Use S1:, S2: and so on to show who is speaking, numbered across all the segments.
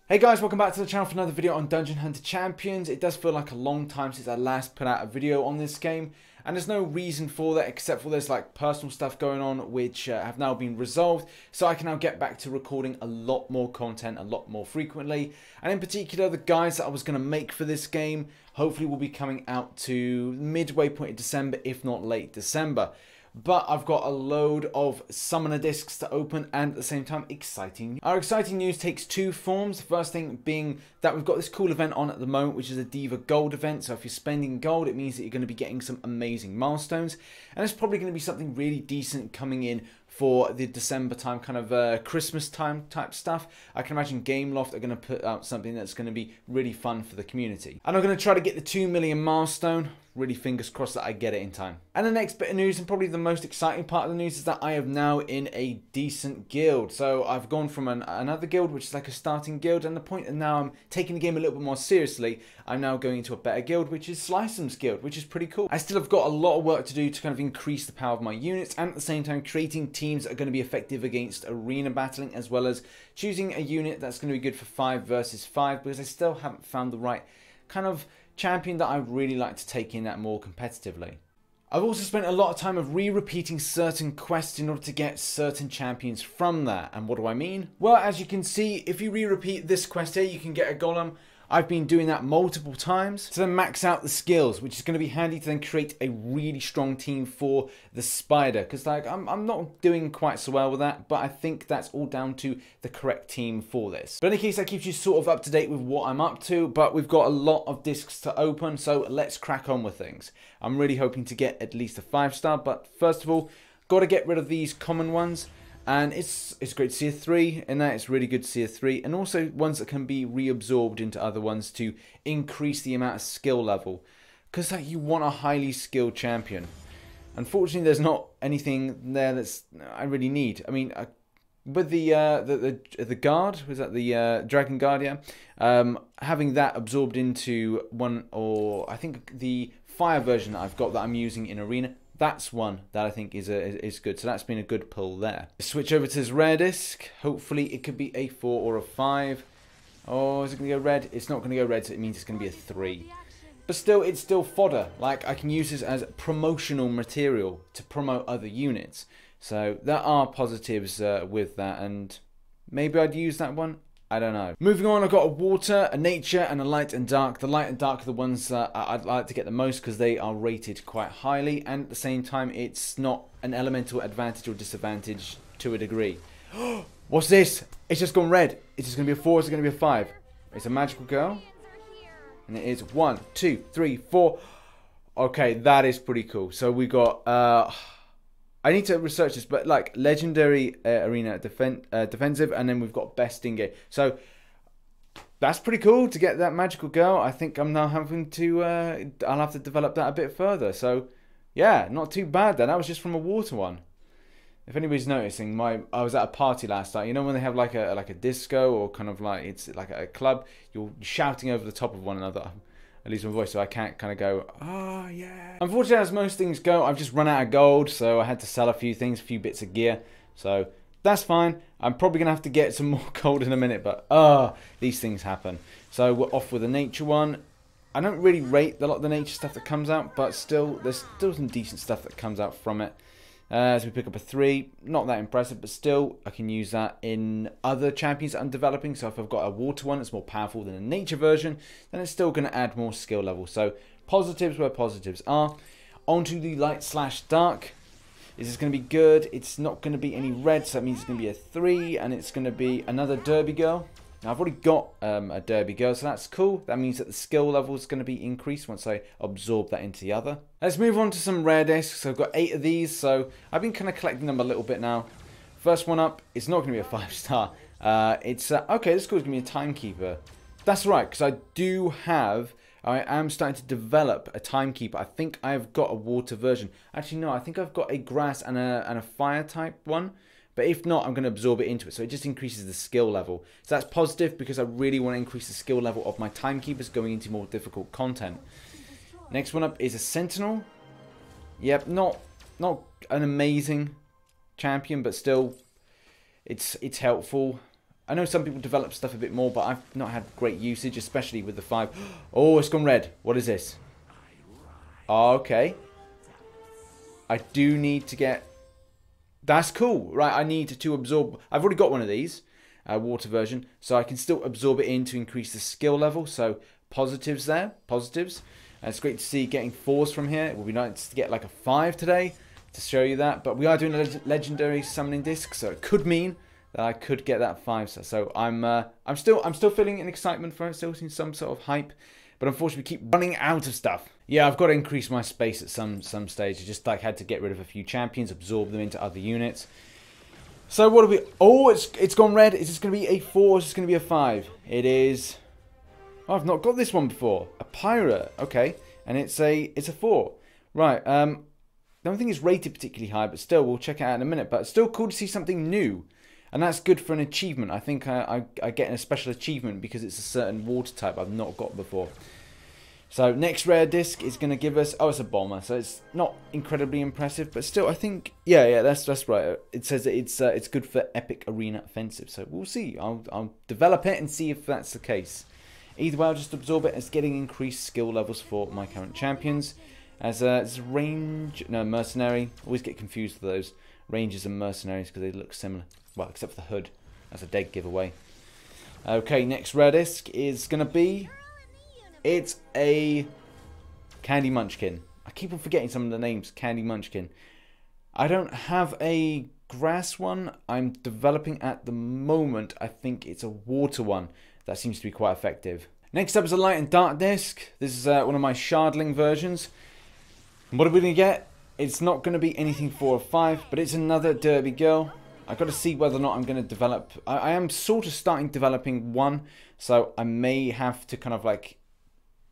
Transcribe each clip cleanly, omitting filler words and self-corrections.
S1: Hey guys, welcome back to the channel for another video on Dungeon Hunter Champions. It does feel like a long time since I last put out a video on this game, and there's no reason for that except for there's like personal stuff going on which have now been resolved, so I can now get back to recording a lot more content a lot more frequently. And in particular, the guides that I was going to make for this game hopefully will be coming out to midway point in December, if not late December. But I've got a load of summoner discs to open and at the same time exciting. Our exciting news takes two forms. The first thing being that we've got this cool event on at the moment, which is a Diva Gold event. So if you're spending gold, it means that you're going to be getting some amazing milestones. And it's probably going to be something really decent coming in for the December time, kind of Christmas time type stuff. I can imagine Gameloft are going to put out something that's going to be really fun for the community. And I'm going to try to get the 2 million milestone. Really fingers crossed that I get it in time. And the next bit of news, and probably the most exciting part of the news, is that I am now in a decent guild. So I've gone from another guild, which is like a starting guild, and the point is now I'm taking the game a little bit more seriously. I'm now going into a better guild, which is Sliceum's guild, which is pretty cool. I still have got a lot of work to do to kind of increase the power of my units, and at the same time creating teams that are going to be effective against arena battling, as well as choosing a unit that's going to be good for 5 versus 5, because I still haven't found the right kind of champion that I really like to take in that more competitively. I've also spent a lot of time of repeating certain quests in order to get certain champions from that. And what do I mean? Well, as you can see, if you repeat this quest here, you can get a golem. I've been doing that multiple times to then max out the skills, which is going to be handy to then create a really strong team for the spider. Because like I'm not doing quite so well with that, but I think that's all down to the correct team for this. But in any case, that keeps you sort of up to date with what I'm up to. But we've got a lot of discs to open, so let's crack on with things. I'm really hoping to get at least a 5-star, but first of all, got to get rid of these common ones. And it's great to see a 3 in that. It's really good to see a 3, and also ones that can be reabsorbed into other ones to increase the amount of skill level, because like you want a highly skilled champion. Unfortunately, there's not anything there that's I really need. I mean, with the guard, was that the dragon guard? Yeah, having that absorbed into one, or I think the fire version that I've got that I'm using in arena. That's one that I think is good. So that's been a good pull there. Switch over to this rare disc. Hopefully it could be a 4 or a 5. Oh, is it going to go red? It's not going to go red, so it means it's going to be a 3. But still, it's still fodder. Like, I can use this as promotional material to promote other units. So there are positives with that, and maybe I'd use that one. I don't know. Moving on, I've got a water, a nature, and a light and dark. The light and dark are the ones that I'd like to get the most because they are rated quite highly, and at the same time, it's not an elemental advantage or disadvantage to a degree. What's this? It's just gone red. It's just going to be a 4, or is it going to be a 5? It's a magical girl. And it is 1, 2, 3, 4. Okay, that is pretty cool. So we got... I need to research this, but like legendary arena defensive, and then we've got best in game. So that's pretty cool to get that magical girl. I think I'm now having to, I'll have to develop that a bit further. So yeah, not too bad then. That was just from a water one. If anybody's noticing, I was at a party last night. You know when they have like a disco, or kind of like it's like a club, you're shouting over the top of one another. I lose my voice, so I can't kind of go, oh yeah. Unfortunately, as most things go, I've just run out of gold, so I had to sell a few things, a few bits of gear. So that's fine. I'm probably gonna have to get some more gold in a minute, but these things happen. So we're off with the nature one. I don't really rate a lot of the nature stuff that comes out, but still, there's still some decent stuff that comes out from it. As we pick up a 3, not that impressive, but still I can use that in other champions that I'm developing. So if I've got a water one that's more powerful than a nature version, then it's still going to add more skill level. So positives where positives are. Onto the light/dark. Is this going to be good? It's not going to be any red, so that means it's going to be a 3, and it's going to be another derby girl. Now I've already got a derby girl, so that's cool. That means that the skill level is going to be increased once I absorb that into the other. Let's move on to some rare discs. So I've got 8 of these, so I've been kind of collecting them a little bit now. First one up, it's not going to be a 5-star. It's okay, this is going to be a timekeeper. That's right, because I am starting to develop a timekeeper. I think I've got a water version. Actually, no, I think I've got a grass and a fire type one. But if not, I'm going to absorb it into it. So it just increases the skill level. So that's positive because I really want to increase the skill level of my timekeepers going into more difficult content. Next one up is a Sentinel. Yep, not an amazing champion, but still, it's helpful. I know some people develop stuff a bit more, but I've not had great usage, especially with the 5. Oh, it's gone red. What is this? Oh, okay. I do need to get... That's cool. Right, I need to absorb... I've already got one of these, water version, so I can still absorb it in to increase the skill level. So positives there, positives. And it's great to see getting 4s from here. It would be nice to get like a 5 today to show you that. But we are doing a legendary summoning disc, so it could mean that I could get that 5 star. So I'm still feeling an excitement for it, still seeing some sort of hype. But unfortunately, we keep running out of stuff. Yeah, I've got to increase my space at some stage. I just like had to get rid of a few champions, absorb them into other units. So what do we... Oh, it's gone red. Is this going to be a 4 or is this going to be a 5? It is... Oh, I've not got this one before. A pirate. Okay. And it's a 4. Right. I don't think it's rated particularly high, but still, we'll check it out in a minute. But it's still cool to see something new. And that's good for an achievement. I think I get a special achievement because it's a certain water type I've not got before. So next rare disc is going to give us... Oh, it's a bomber. So it's not incredibly impressive, but still I think... Yeah, that's right. It says that it's good for epic arena offensive. So we'll see. I'll develop it and see if that's the case. Either way, I'll just absorb it as getting increased skill levels for my current champions. As range... No, mercenary. Always get confused with those. Rangers and mercenaries because they look similar. Well, except for the hood. That's a dead giveaway. Okay, next rare disc is going to be... It's a Candy Munchkin. I keep on forgetting some of the names. Candy Munchkin. I don't have a grass one. I'm developing at the moment. I think it's a water one. That seems to be quite effective. Next up is a light and dark disc. This is one of my shardling versions. And what are we going to get? It's not going to be anything 4 or 5, but it's another derby girl. I've got to see whether or not I'm going to develop... I am sort of starting developing one, so I may have to kind of like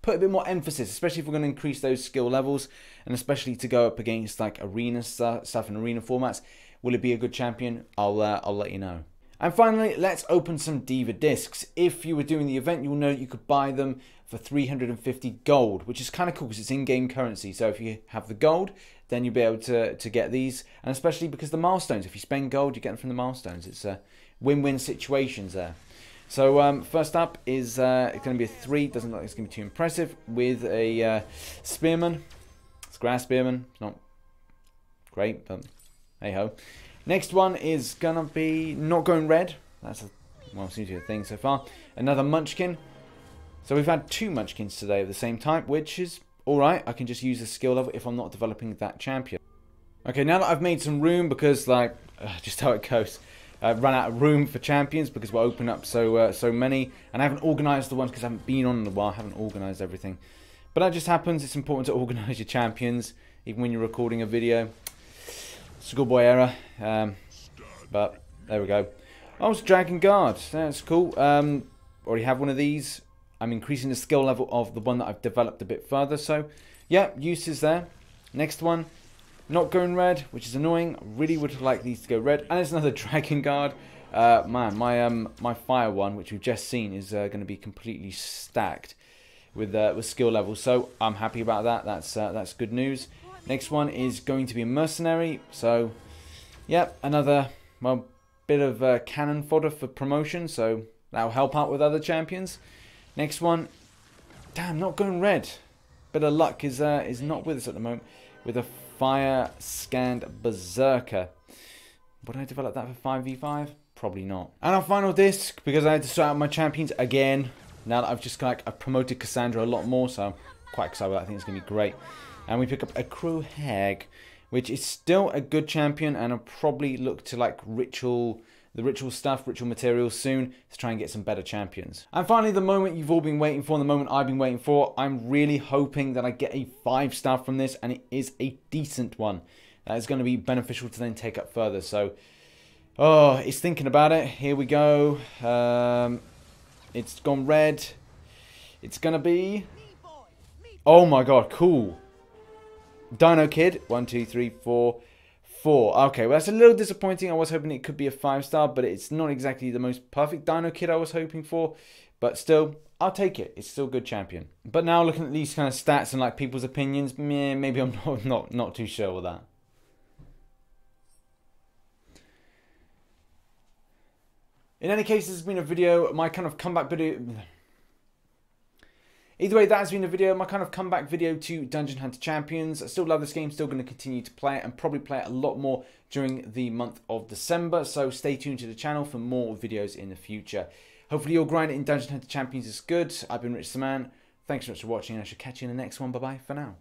S1: put a bit more emphasis, especially if we're going to increase those skill levels, and especially to go up against like arena stuff and arena formats. Will it be a good champion? I'll let you know. And finally, let's open some Diva discs. If you were doing the event, you'll know you could buy them for 350 gold, which is kind of cool because it's in-game currency. So if you have the gold, then you'll be able to get these, and especially because the milestones. If you spend gold, you get them from the milestones. It's win-win situations there. So first up is it's going to be a 3. Doesn't look like it's going to be too impressive. With a spearman. It's grass spearman. It's not great, but hey ho. Next one is going to be not going red. That's well, seems to be a thing so far. Another munchkin. So we've had 2 munchkins today of the same type, which is alright. I can just use the skill level if I'm not developing that champion. Okay, now that I've made some room because like just how it goes. I've run out of room for champions because we're opening up so many, and I haven't organised the ones because I haven't been on in a while. I haven't organised everything, but that just happens. It's important to organise your champions even when you're recording a video. Schoolboy error, but there we go. Oh, it's Dragon Guard. That's cool. Already have one of these. I'm increasing the skill level of the one that I've developed a bit further. So, yeah, uses there. Next one. Not going red, which is annoying. I really would like these to go red. And it's another Dragon Guard. Man, my fire one, which we've just seen, is going to be completely stacked with skill levels. So I'm happy about that. That's good news. Next one is going to be a mercenary. So, yep, another bit of cannon fodder for promotion. So that'll help out with other champions. Next one, damn, not going red. Bit of luck is not with us at the moment. With a Fire Scanned Berserker. Would I develop that for 5v5? Probably not. And our final disc, because I had to sort out my champions again. Now that I've just I've promoted Cassandra a lot more, so I'm quite excited about that. I think it's going to be great. And we pick up a Crew Hag, which is still a good champion, and I'll probably look to like the ritual stuff, ritual materials soon to try and get some better champions. And finally, the moment you've all been waiting for, the moment I've been waiting for, I'm really hoping that I get a 5-star from this, and it is a decent one. That is going to be beneficial to then take up further. So, oh, it's thinking about it. Here we go. It's gone red. It's going to be... Oh my god, cool. Dino Kid. 1, 2, 3, 4... 4. Okay, well that's a little disappointing. I was hoping it could be a 5-star, but it's not exactly the most perfect Dino Kid I was hoping for. But still, I'll take it. It's still a good champion. But now looking at these kind of stats and like people's opinions, maybe I'm not too sure with that. In any case, this has been a video, my kind of comeback video. Either way, that has been a video, my kind of comeback video to Dungeon Hunter Champions. I still love this game, still going to continue to play it and probably play it a lot more during the month of December. So stay tuned to the channel for more videos in the future. Hopefully your grind in Dungeon Hunter Champions is good. I've been RichTheMan. Thanks so much for watching and I shall catch you in the next one. Bye bye for now.